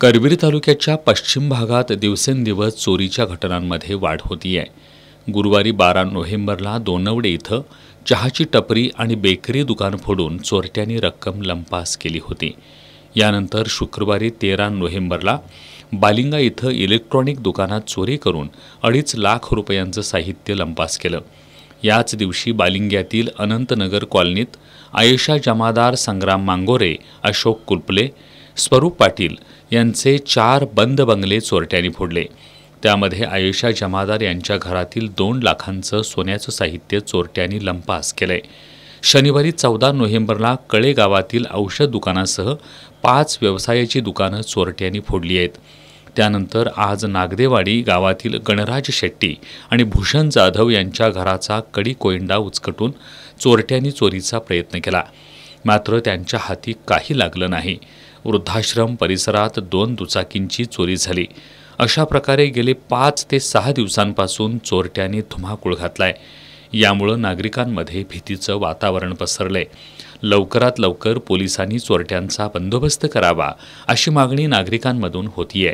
करवीर तालुक्याच्या पश्चिम भागात दिवसेंदिवस चोरीच्या घटनांमध्ये वाढ होती आहे। गुरुवारी 12 नोव्हेंबरला दोनवडे इथं चहाची टपरी आणि बेकरी दुकान फोडून चोरट्यांनी रक्कम लंपास केली होती। यानंतर शुक्रवारी 13 नोव्हेंबरला बालिंगा इथं इलेक्ट्रॉनिक दुकानात चोरी करून 2.5 लाख रुपयांचं साहित्य लंपास केलं। याच दिवशी बालिंग्यातील अनंतनगर कॉलनीत आयेशा जमादार, संग्राम मांगोरे, अशोक कुलपले, स्वरूप पाटील यांचे 4 बंद बंगले चोरट्यांनी फोडले। त्यामध्ये आयेशा जमादार यांच्या घरातील 2 लाखांचं सोन्याचं साहित्य चोरट्यांनी लंपास केलंय। शनिवारी 14 नोव्हेंबरला कळे गावातील औषध दुकानासह 5 व्यवसायाची दुकानं चोरट्यांनी फोडली आहेत। त्यानंतर आज नागदेवाडी गावातील गणराज शेट्टी आणि भूषण जाधव यांच्या घराचा कडी कोयंडा उचकटून चोरट्यांनी चोरीचा प्रयत्न केला, मात्र त्यांच्या हाती काही लागलं नाही। वृद्धाश्रम परिसरात 2 दुचाकींची चोरी झाली। अशा प्रकारे गेले 5 ते 6 दिवसांपासून चोरट्यांनी धुमाकूळ घातलाय। यामुळं नागरिकांमध्ये भीतीचं वातावरण पसरलंय। लवकरात लवकर पोलिसांनी चोरट्यांचा बंदोबस्त करावा अशी मागणी नागरिकांमधून होतीये।